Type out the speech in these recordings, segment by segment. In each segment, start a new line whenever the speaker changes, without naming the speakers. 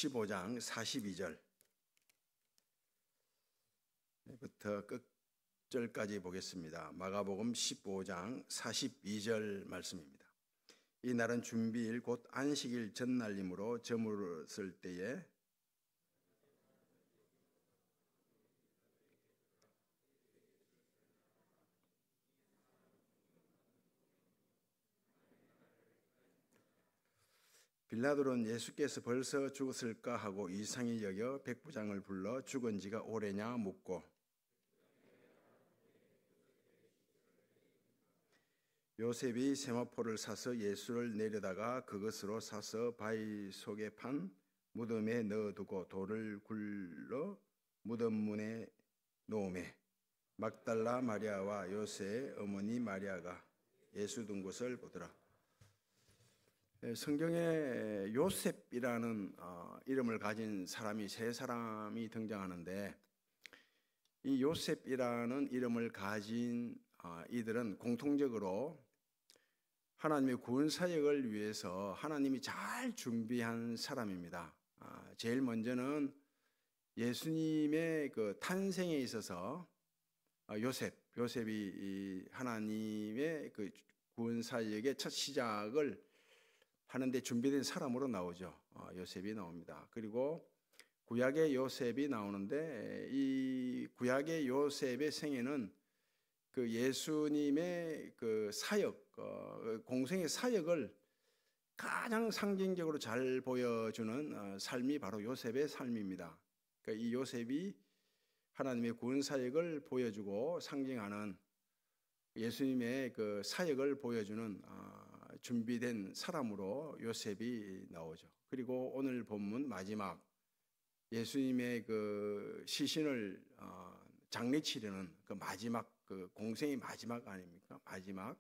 15장 42절부터 끝절까지 보겠습니다. 마가복음 15장 42절 말씀입니다. 이 날은 준비일 곧 안식일 전날이므로 저물었을 때에 빌라도는 예수께서 벌써 죽었을까 하고 이상히 여겨 백부장을 불러 죽은 지가 오래냐 묻고 요셉이 세마포를 사서 예수를 내려다가 그것으로 사서 바위 속에 판 무덤에 넣어두고 돌을 굴러 무덤 문에 놓으매 막달라 마리아와 요새의 어머니 마리아가 예수 둔 곳을 보더라. 성경에 요셉이라는 이름을 가진 사람이 세 사람이 등장하는데 이 요셉이라는 이름을 가진 이들은 공통적으로 하나님의 구원 사역을 위해서 하나님이 잘 준비한 사람입니다. 제일 먼저는 예수님의 그 탄생에 있어서 요셉이 하나님의 그 구원 사역의 첫 시작을 하는데 준비된 사람으로 나오죠. 요셉이 나옵니다. 그리고 구약의 요셉이 나오는데 이 구약의 요셉의 생애는 그 예수님의 그 사역, 공생의 사역을 가장 상징적으로 잘 보여주는 삶이 바로 요셉의 삶입니다. 그러니까 이 요셉이 하나님의 구원 사역을 보여주고 상징하는 예수님의 그 사역을 보여주는 준비된 사람으로 요셉이 나오죠. 그리고 오늘 본문 마지막 예수님의 그 시신을 장례치르는 그 마지막 그 공생의 마지막 아닙니까? 마지막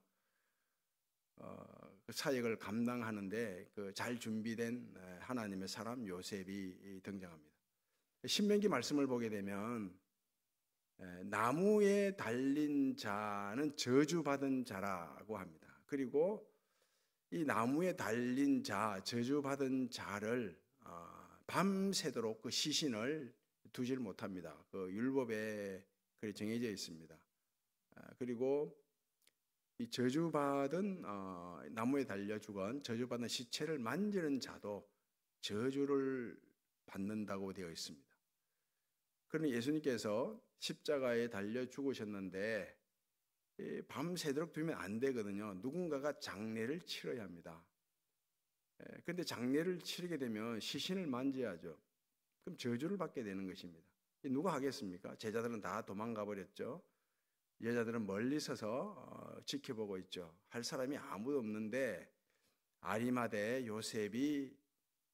그 사역을 감당하는데 그 잘 준비된 하나님의 사람 요셉이 등장합니다. 신명기 말씀을 보게 되면 나무에 달린 자는 저주받은 자라고 합니다. 그리고 이 나무에 달린 자, 저주받은 자를 밤새도록 그 시신을 두질 못합니다. 그 율법에 그렇게 정해져 있습니다. 그리고 이 저주받은 나무에 달려 죽은 저주받은 시체를 만지는 자도 저주를 받는다고 되어 있습니다. 그러나 예수님께서 십자가에 달려 죽으셨는데 밤새도록 두면 안 되거든요. 누군가가 장례를 치러야 합니다. 그런데 장례를 치르게 되면 시신을 만져야죠. 그럼 저주를 받게 되는 것입니다. 누가 하겠습니까? 제자들은 다 도망가 버렸죠. 여자들은 멀리 서서 지켜보고 있죠. 할 사람이 아무도 없는데 아리마대 요셉이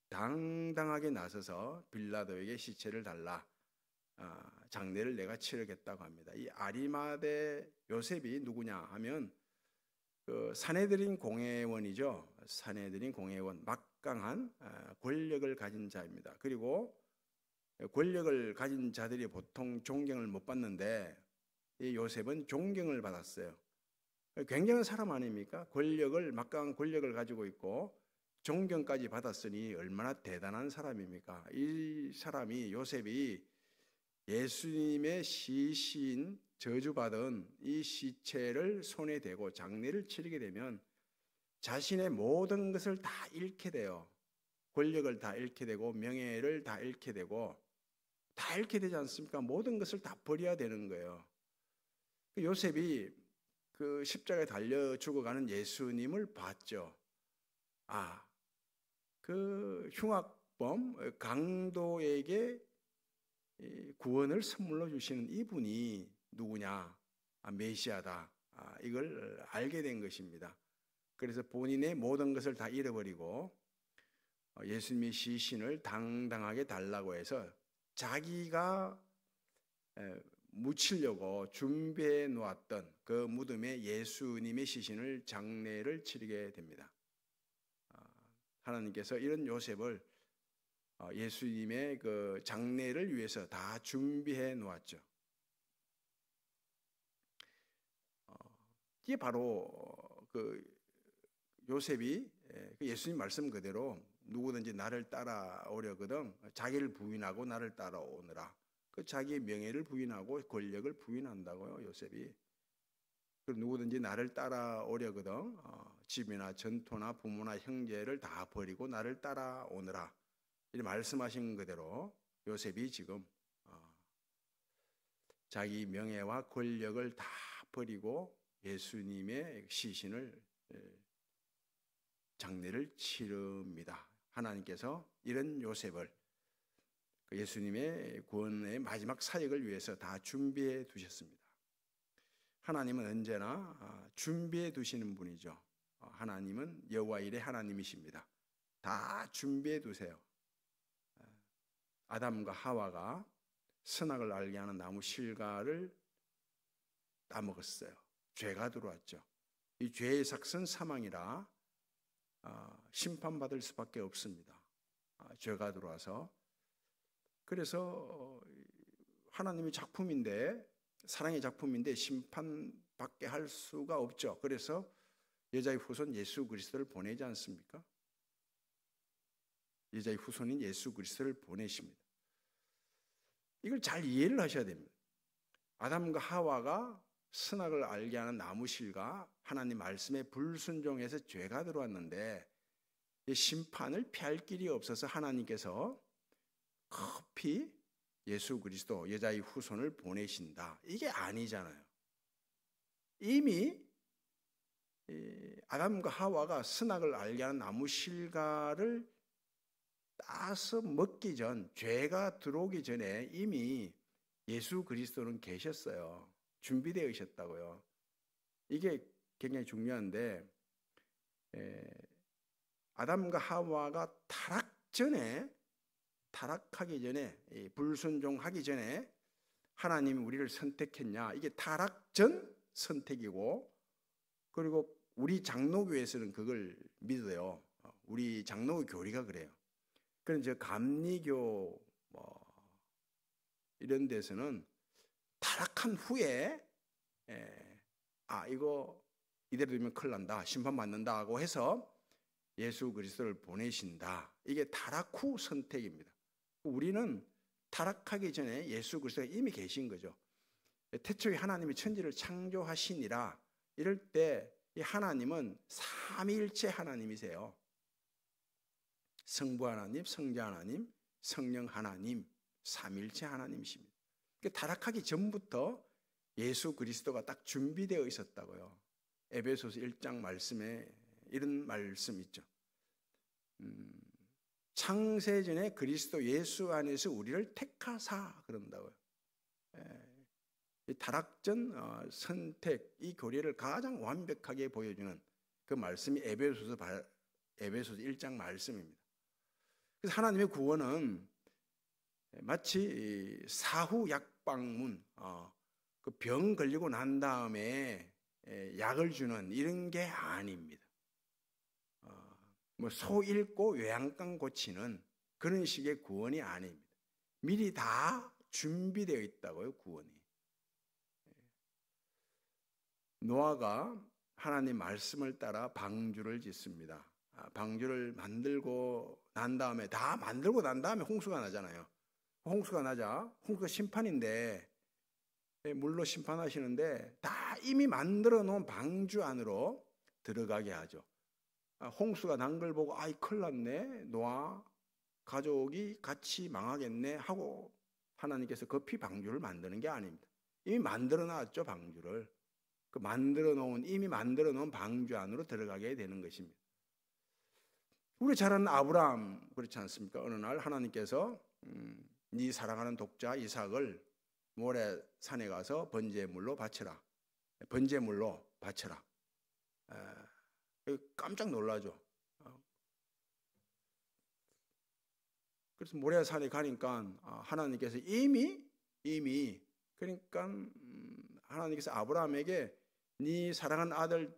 당당하게 나서서 빌라도에게 시체를 달라. 장례를 내가 치르겠다고 합니다. 이 아리마대 요셉이 누구냐 하면 그 사내들인 공회원이죠. 사내들인 공회원, 막강한 권력을 가진 자입니다. 그리고 권력을 가진 자들이 보통 존경을 못 받는데 이 요셉은 존경을 받았어요. 굉장한 사람 아닙니까? 막강한 권력을 가지고 있고 존경까지 받았으니 얼마나 대단한 사람입니까? 이 사람이 요셉이 예수님의 시신 저주받은 이 시체를 손에 대고 장례를 치르게 되면 자신의 모든 것을 다 잃게 돼요. 권력을 다 잃게 되고 명예를 다 잃게 되고 다 잃게 되지 않습니까? 모든 것을 다 버려야 되는 거예요. 요셉이 그 십자가에 달려 죽어가는 예수님을 봤죠. 그 흉악범 강도에게 구원을 선물로 주시는 이분이 누구냐? 메시아다. 이걸 알게 된 것입니다. 그래서 본인의 모든 것을 다 잃어버리고 예수님의 시신을 당당하게 달라고 해서 자기가 묻히려고 준비해 놓았던 그 무덤에 예수님의 시신을 장례를 치르게 됩니다. 하나님께서 이런 요셉을 예수님의 그 장례를 위해서 다 준비해 놓았죠. 이게 바로 그 요셉이 예수님 말씀 그대로 누구든지 나를 따라오려거든 자기를 부인하고 나를 따라오느라. 그 자기의 명예를 부인하고 권력을 부인한다고요, 요셉이. 그 누구든지 나를 따라오려거든 집이나 전토나 부모나 형제를 다 버리고 나를 따라오느라. 이렇게 말씀하신 그대로 요셉이 지금 자기 명예와 권력을 다 버리고 예수님의 시신을 장례를 치릅니다. 하나님께서 이런 요셉을 예수님의 구원의 마지막 사역을 위해서 다 준비해 두셨습니다. 하나님은 언제나 준비해 두시는 분이죠. 하나님은 여호와 일의 하나님이십니다. 다 준비해 두세요. 아담과 하와가 선악을 알게 하는 나무 실과를 따먹었어요. 죄가 들어왔죠. 이 죄의 삭은 사망이라 심판받을 수밖에 없습니다. 죄가 들어와서. 그래서 하나님의 작품인데, 사랑의 작품인데 심판받게 할 수가 없죠. 그래서 여자의 후손 예수 그리스도를 보내지 않습니까? 여자의 후손인 예수 그리스도를 보내십니다. 이걸 잘 이해를 하셔야 됩니다. 아담과 하와가 선악을 알게 하는 나무실과 하나님 말씀에 불순종해서 죄가 들어왔는데 이 심판을 피할 길이 없어서 하나님께서 급히 예수 그리스도 여자의 후손을 보내신다. 이게 아니잖아요. 이미 아담과 하와가 선악을 알게 하는 나무 실과를 따서 먹기 전, 죄가 들어오기 전에 이미 예수 그리스도는 계셨어요. 준비되어 있었다고요. 이게 굉장히 중요한데 아담과 하와가 타락하기 전에, 불순종하기 전에 하나님이 우리를 선택했냐? 이게 타락 전 선택이고, 그리고 우리 장로교에서는 그걸 믿어요. 우리 장로 교리가 그래요. 그런 감리교 이런 데서는 타락한 후에 이거 이대로 되면 큰일 난다, 심판받는다 하고 해서 예수 그리스도를 보내신다. 이게 타락 후 선택입니다. 우리는 타락하기 전에 예수 그리스도가 이미 계신 거죠. 태초에 하나님이 천지를 창조하시니라. 이럴 때 이 하나님은 삼위일체 하나님이세요. 성부 하나님, 성자 하나님, 성령 하나님, 삼위일체 하나님이십니다. 타락하기 전부터 예수 그리스도가 딱 준비되어 있었다고요. 에베소서 1장 말씀에 이런 말씀 있죠. 창세전에 그리스도 예수 안에서 우리를 택하사 그런다고요. 이 타락전 선택, 이 교리를 가장 완벽하게 보여주는 그 말씀이 에베소서 1장 말씀입니다. 그래서 하나님의 구원은 마치 사후 약방문, 그 병 걸리고 난 다음에 약을 주는 이런 게 아닙니다. 소 잃고 요양강 고치는 그런 식의 구원이 아닙니다. 미리 다 준비되어 있다고요, 구원이. 노아가 하나님 말씀을 따라 방주를 짓습니다. 방주를 만들고 난 다음에, 다 만들고 난 다음에 홍수가 나잖아요. 홍수가 나자, 홍수가 심판인데, 물로 심판하시는데 다 이미 만들어 놓은 방주 안으로 들어가게 하죠. 홍수가 난 걸 보고 큰일 났네, 노아 가족이 같이 망하겠네 하고 하나님께서 급히 방주를 만드는 게 아닙니다. 이미 만들어 놨죠, 방주를. 그 이미 만들어 놓은 방주 안으로 들어가게 되는 것입니다. 우리 잘 아는 아브라함 그렇지 않습니까? 어느 날 하나님께서 네 사랑하는 독자 이삭을 모레산에 가서 번제물로 바쳐라. 깜짝 놀라죠. 그래서 모레산에 가니까 하나님께서 이미 그러니까 하나님께서 아브라함에게 네 사랑하는 아들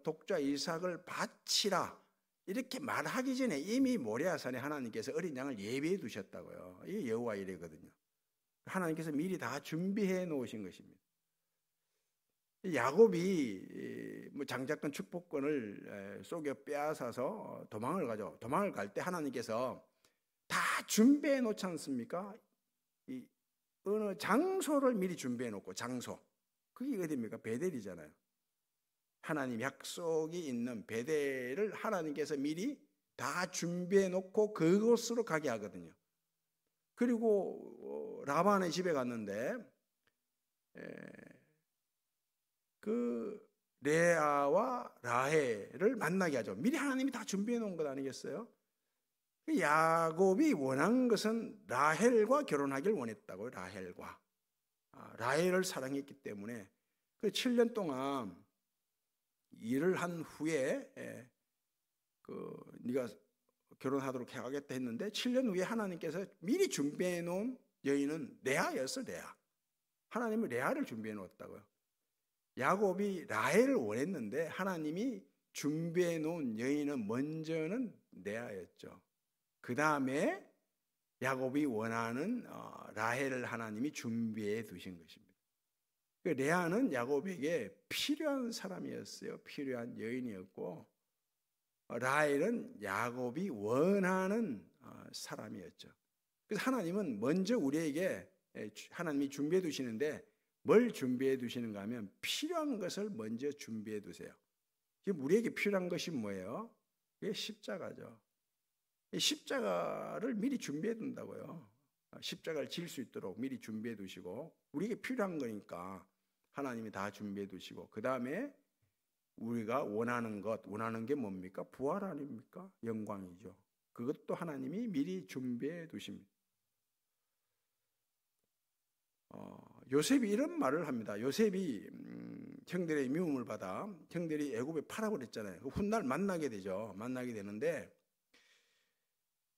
독자 이삭을 바치라 이렇게 말하기 전에 이미 모레아산에 하나님께서 어린 양을 예비해 두셨다고요. 이게 여호와 일이거든요. 하나님께서 미리 다 준비해 놓으신 것입니다. 야곱이 뭐 장자권 축복권을 속여 빼앗아서 도망을 가죠. 도망을 갈 때 하나님께서 다 준비해 놓지 않습니까? 이 어느 장소를 미리 준비해 놓고, 장소, 그게 어디입니까? 베델이잖아요. 하나님 약속이 있는 베델을 하나님께서 미리 다 준비해 놓고 그곳으로 가게 하거든요. 그리고 라반의 집에 갔는데 그 레아와 라헬을 만나게 하죠. 미리 하나님이 다 준비해 놓은 것 아니겠어요? 야곱이 원한 것은 라헬과 결혼하길 원했다고요. 라헬을 사랑했기 때문에 그 7년 동안 일을 한 후에 네가 결혼하도록 해가겠다 했는데 7년 후에 하나님께서 미리 준비해 놓은 여인은 레아였어. 레아. 하나님은 레아를 준비해 놓았다고요. 야곱이 라헬을 원했는데 하나님이 준비해 놓은 여인은 먼저는 레아였죠. 그 다음에 야곱이 원하는 라헬을 하나님이 준비해 두신 것입니다. 레아는 야곱에게 필요한 사람이었어요. 필요한 여인이었고, 라헬은 야곱이 원하는 사람이었죠. 그래서 하나님은 먼저 우리에게 하나님이 준비해 두시는데 뭘 준비해 두시는가 하면 필요한 것을 먼저 준비해 두세요. 지금 우리에게 필요한 것이 뭐예요? 이게 십자가죠. 이 십자가를 미리 준비해 둔다고요. 십자가를 질 수 있도록 미리 준비해 두시고, 우리에게 필요한 거니까 하나님이 다 준비해 두시고, 그 다음에 우리가 원하는 게 뭡니까? 부활 아닙니까? 영광이죠. 그것도 하나님이 미리 준비해 두십니다. 요셉이 이런 말을 합니다. 요셉이 형들의 미움을 받아 형들이 애굽에 팔아버렸잖아요. 훗날 만나게 되죠. 만나게 되는데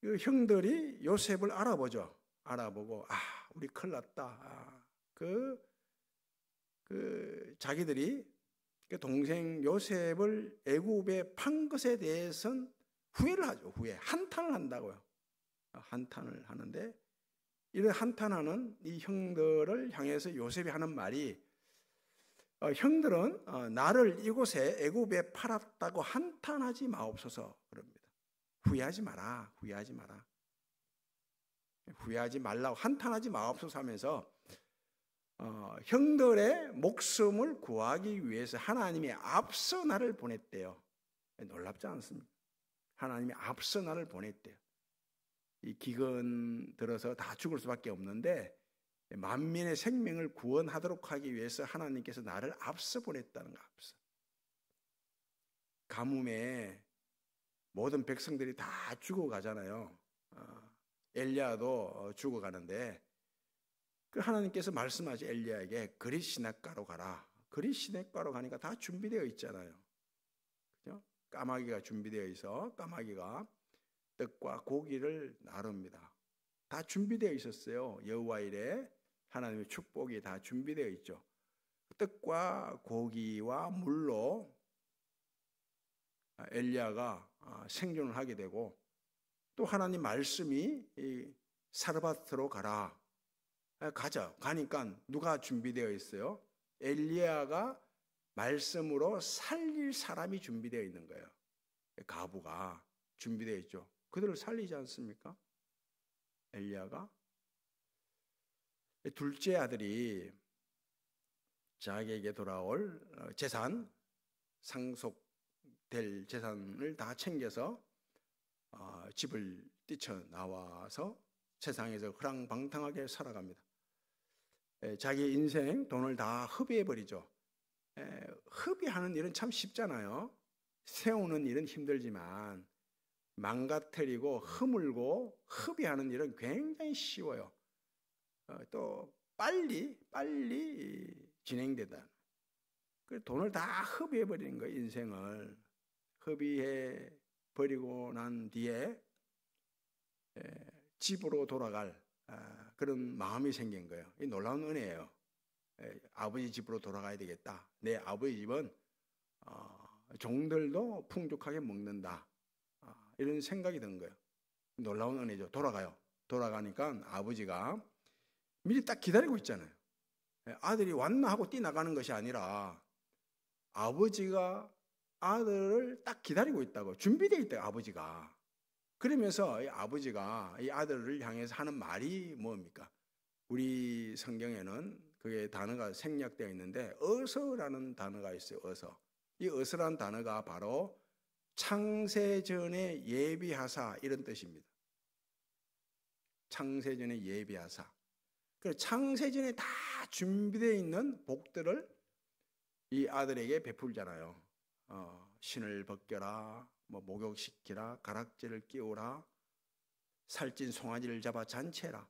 그 형들이 요셉을 알아보죠. 알아보고 우리 큰일 났다. 자기들이 그 동생 요셉을 애굽에 판 것에 대해서는 후회를 하죠. 한탄을 한다고요. 한탄을 하는데, 이런 한탄하는 이 형들을 향해서 요셉이 하는 말이, 형들은 나를 이곳에 애굽에 팔았다고 한탄하지 마옵소서 그럽니다. 후회하지 마라. 후회하지 말라고, 한탄하지 마옵소서 하면서 형들의 목숨을 구하기 위해서 하나님이 앞서 나를 보냈대요. 놀랍지 않습니까? 하나님이 앞서 나를 보냈대요. 이 기근 들어서 다 죽을 수밖에 없는데 만민의 생명을 구원하도록 하기 위해서 하나님께서 나를 앞서 보냈다는 거. 앞서. 가뭄에 모든 백성들이 다 죽어가잖아요. 엘리야도 죽어가는데 그 하나님께서 말씀하시 엘리야에게 그릿 시냇가로 가라. 그릿 시냇가로 가니까 다 준비되어 있잖아요. 그죠? 까마귀가 준비되어 있어. 까마귀가 떡과 고기를 나릅니다. 다 준비되어 있었어요. 여호와 일에 하나님의 축복이 다 준비되어 있죠. 떡과 고기와 물로 엘리야가 생존을 하게 되고, 또 하나님 말씀이 사르밧으로 가라. 가니까 누가 준비되어 있어요? 엘리야가 말씀으로 살릴 사람이 준비되어 있는 거예요. 가부가 준비되어 있죠. 그들을 살리지 않습니까? 엘리야가. 둘째 아들이 자기에게 돌아올 재산, 상속될 재산을 다 챙겨서 집을 뛰쳐나와서 세상에서 허랑방탕하게 살아갑니다. 자기 인생 돈을 다 흡입해버리죠. 흡입하는 일은 참 쉽잖아요. 세우는 일은 힘들지만 망가뜨리고 흐물고 흡입하는 일은 굉장히 쉬워요. 또 빨리 진행되다. 그 돈을 다 흡입해버리는 거예요. 인생을 흡입해버리고 난 뒤에 집으로 돌아갈 그런 마음이 생긴 거예요. 이 놀라운 은혜예요. 아버지 집으로 돌아가야 되겠다. 내 아버지 집은 종들도 풍족하게 먹는다. 이런 생각이 든 거예요. 놀라운 은혜죠. 돌아가요. 돌아가니까 아버지가 미리 딱 기다리고 있잖아요. 아들이 왔나 하고 뛰어나가는 것이 아니라 아버지가 아들을 딱 기다리고 있다고, 준비되어 있다고, 아버지가. 그러면서 이 아버지가 이 아들을 향해서 하는 말이 뭡니까? 우리 성경에는 그의 단어가 생략되어 있는데 어서라는 단어가 있어요. 어서. 이 어서라는 단어가 바로 창세전에 예비하사 이런 뜻입니다. 창세전에 예비하사. 그래서 창세전에 다 준비되어 있는 복들을 이 아들에게 베풀잖아요. 신을 벗겨라, 목욕시키라, 가락지를 끼우라, 살찐 송아지를 잡아 잔치해라.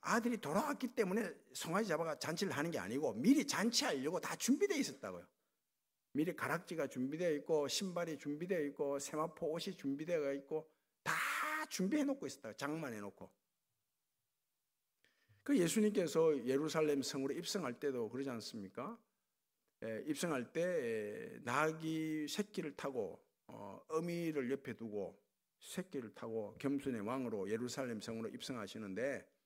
아들이 돌아왔기 때문에 송아지 잡아가 잔치를 하는 게 아니고 미리 잔치하려고 다 준비되어 있었다고요. 미리 가락지가 준비되어 있고 신발이 준비되어 있고 세마포 옷이 준비되어 있고 다 준비해 놓고 있었다. 장만해 놓고. 그 예수님께서 예루살렘 성으로 입성할 때도 그러지 않습니까? 입성할 때 나귀 새끼를 타고 어미를 옆에 두고 새끼를 타고 겸손의 왕으로 예루살렘 성으로 입성하시는데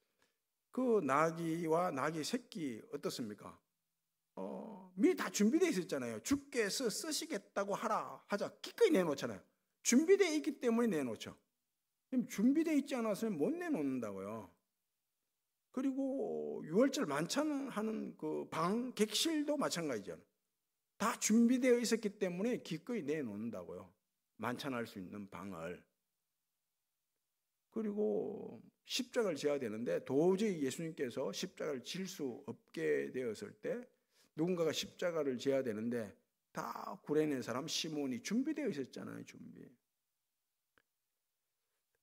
그 나귀와 나귀 새끼 어떻습니까? 미리 다 준비되어 있었잖아요. 주께서 쓰시겠다고 하자 기꺼이 내놓잖아요. 준비되어 있기 때문에 내놓죠. 준비되어 있지 않았으면 못 내놓는다고요. 그리고 유월절 만찬하는 그 방 객실도 마찬가지잖아요. 다 준비되어 있었기 때문에 기꺼이 내놓는다고요. 만찬할 수 있는 방을. 그리고 십자가를 져야 되는데 도저히 예수님께서 십자가를 질 수 없게 되었을 때 누군가가 십자가를 져야 되는데 다 구레네 사람 시몬이 준비되어 있었잖아요. 준비.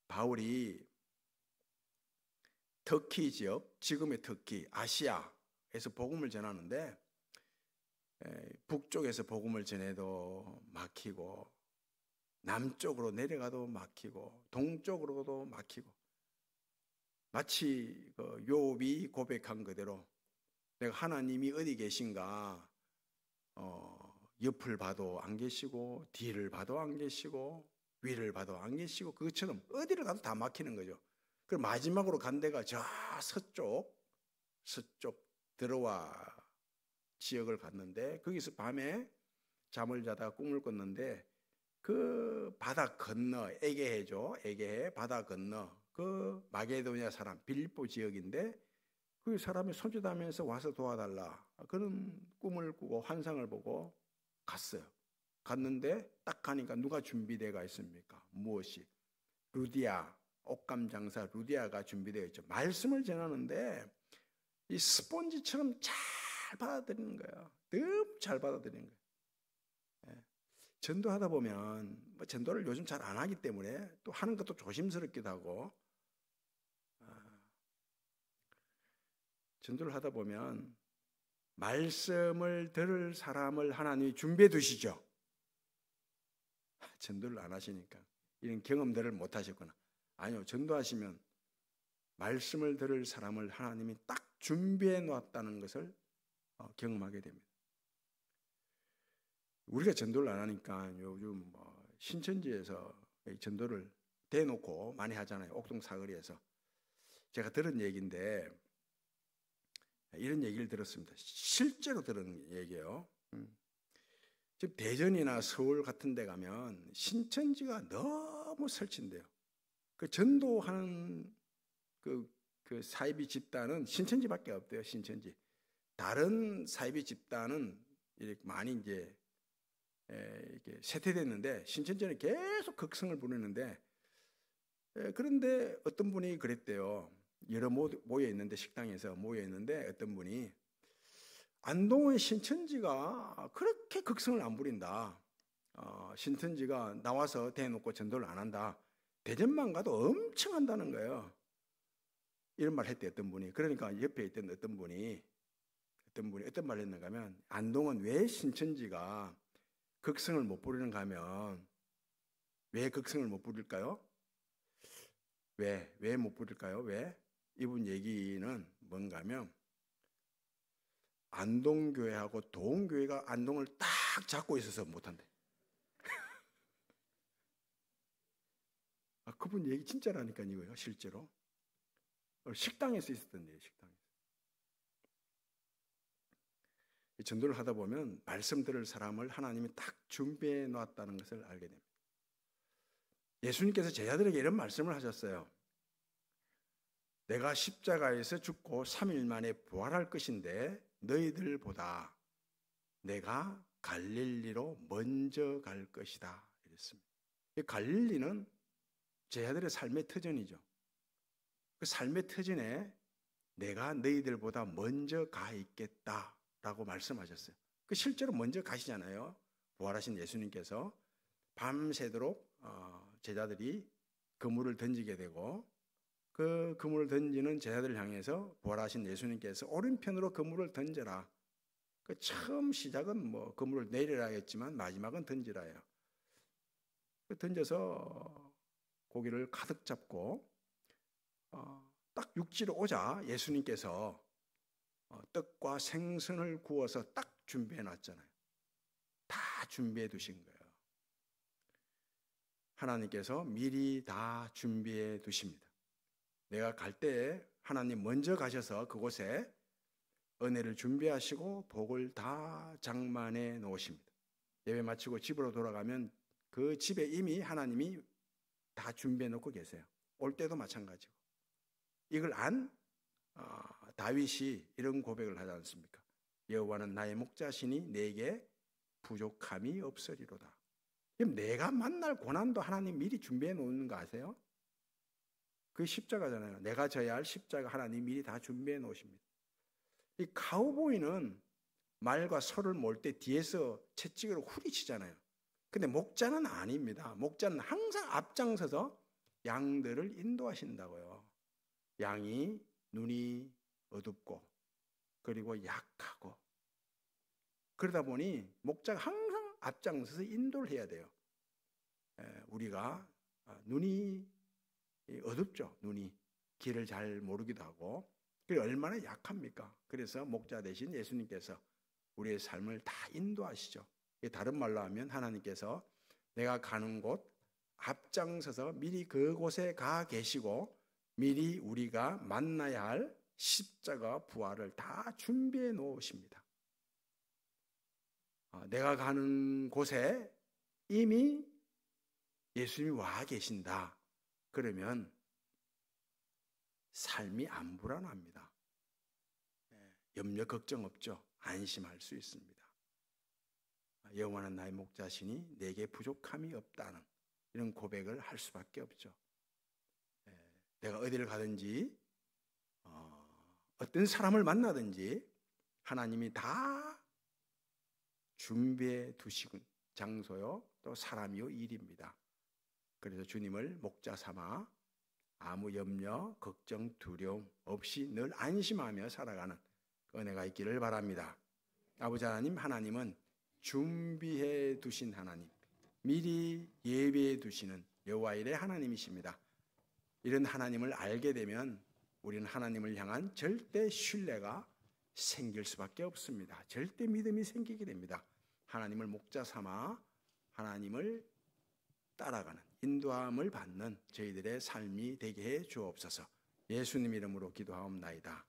바울이 터키 지역, 지금의 터키, 아시아에서 복음을 전하는데 북쪽에서 복음을 전해도 막히고 남쪽으로 내려가도 막히고 동쪽으로도 막히고 마치 그 욥이 고백한 그대로 내가 하나님이 어디 계신가 옆을 봐도 안 계시고 뒤를 봐도 안 계시고 위를 봐도 안 계시고 그것처럼 어디를 가도 다 막히는 거죠. 그리고 마지막으로 간 데가 저 서쪽 들어와 지역을 갔는데 거기서 밤에 잠을 자다가 꿈을 꿨는데 그 바다 건너 에게해죠. 에게해 바다 건너 그 마게도냐 사람 빌립보 지역인데 그 사람이 손짓하면서 와서 도와달라 그런 꿈을 꾸고 환상을 보고 갔어요. 갔는데 딱 가니까 누가 준비되어 있습니까? 무엇이? 루디아 옷감 장사 루디아가 준비되어 있죠. 말씀을 전하는데 이 스폰지처럼 잘 받아들이는 거예요. 너무 잘 받아들이는 거예요. 전도하다 보면 전도를 요즘 잘 안 하기 때문에 또 하는 것도 조심스럽기도 하고 전도를 하다 보면 말씀을 들을 사람을 하나님이 준비해 두시죠. 전도를 안 하시니까 이런 경험들을 못 하셨구나. 아니요, 전도하시면 말씀을 들을 사람을 하나님이 딱 준비해 놓았다는 것을 경험하게 됩니다. 우리가 전도를 안 하니까 요즘 신천지에서 전도를 대놓고 많이 하잖아요. 옥동 사거리에서. 제가 들은 얘기인데 이런 얘기를 들었습니다. 실제로 들은 얘기예요. 지금 대전이나 서울 같은 데 가면 신천지가 너무 설치인데요. 그 전도하는 그 사이비 집단은 신천지밖에 없대요. 신천지. 다른 사이비 집단은 이렇게 많이 이제 이렇게 쇠퇴됐는데 신천지는 계속 극성을 부르는데 그런데 어떤 분이 그랬대요. 여러 모여 있는데 식당에서 모여 있는데 어떤 분이 안동의 신천지가 그렇게 극성을 안 부린다. 신천지가 나와서 대놓고 전도를 안 한다. 대전만 가도 엄청 한다는 거예요. 이런 말 했대 어떤 분이. 그러니까 옆에 있던 어떤 분이 어떤 말을 했는가 하면 안동은 왜 신천지가 극성을 못 부리는가 하면 왜 극성을 못 부릴까요? 왜 못 부릴까요? 왜? 이분 얘기는 뭔가 하면 안동교회하고 도원교회가 안동을 딱 잡고 있어서 못한대. 그분 얘기 진짜라니까 이거예요. 실제로. 식당에서 있었던 일이에요. 식당에서. 전도를 하다 보면 말씀 들을 사람을 하나님이 딱 준비해 놓았다는 것을 알게 됩니다. 예수님께서 제자들에게 이런 말씀을 하셨어요. 내가 십자가에서 죽고 3일 만에 부활할 것인데 너희들보다 내가 갈릴리로 먼저 갈 것이다 이랬습니다. 갈릴리는 제자들의 삶의 터전이죠. 그 삶의 터전에 내가 너희들보다 먼저 가 있겠다라고 말씀하셨어요. 그 실제로 먼저 가시잖아요. 부활하신 예수님께서 밤새도록 제자들이 그물을 던지게 되고 그 그물을 던지는 제자들을 향해서 부활하신 예수님께서 오른편으로 그물을 던져라. 그 처음 시작은 뭐 그물을 내리라 했지만 마지막은 던지라예요. 던져서 고기를 가득 잡고 딱 육지로 오자 예수님께서 떡과 생선을 구워서 딱 준비해 놨잖아요. 다 준비해 두신 거예요. 하나님께서 미리 다 준비해 두십니다. 내가 갈 때에 하나님 먼저 가셔서 그곳에 은혜를 준비하시고 복을 다 장만해 놓으십니다. 예배 마치고 집으로 돌아가면 그 집에 이미 하나님이 다 준비해 놓고 계세요. 올 때도 마찬가지고. 이걸 안 다윗이 이런 고백을 하지 않습니까? 여호와는 나의 목자시니 내게 부족함이 없으리로다. 그럼 내가 만날 고난도 하나님 미리 준비해 놓는 거 아세요? 그게 십자가잖아요. 내가 져야 할 십자가 하나님 미리 다 준비해 놓으십니다. 이 카우보이는 말과 소를 몰 때 뒤에서 채찍으로 후리치잖아요. 근데 목자는 아닙니다. 목자는 항상 앞장서서 양들을 인도하신다고요. 양이 눈이 어둡고 그리고 약하고 그러다 보니 목자가 항상 앞장서서 인도를 해야 돼요. 우리가 눈이 어둡죠. 눈이 길을 잘 모르기도 하고 그게 얼마나 약합니까? 그래서 목자 대신 예수님께서 우리의 삶을 다 인도하시죠. 다른 말로 하면 하나님께서 내가 가는 곳 앞장서서 미리 그곳에 가 계시고 미리 우리가 만나야 할 십자가 부활을 다 준비해 놓으십니다. 내가 가는 곳에 이미 예수님이 와 계신다. 그러면 삶이 안 불안합니다. 염려 걱정 없죠. 안심할 수 있습니다. 여호와는 나의 목자시니 내게 부족함이 없다는 이런 고백을 할 수밖에 없죠. 내가 어디를 가든지 어떤 사람을 만나든지 하나님이 다 준비해 두시군 장소요 또 사람이요 일입니다. 그래서 주님을 목자 삼아 아무 염려, 걱정, 두려움 없이 늘 안심하며 살아가는 은혜가 있기를 바랍니다. 아버지 하나님은 준비해 두신 하나님, 미리 예비해 두시는 여호와일의 하나님이십니다. 이런 하나님을 알게 되면 우리는 하나님을 향한 절대 신뢰가 생길 수밖에 없습니다. 절대 믿음이 생기게 됩니다. 하나님을 목자 삼아 하나님을 따라가는 인도함을 받는 저희들의 삶이 되게 해 주옵소서. 예수님 이름으로 기도하옵나이다.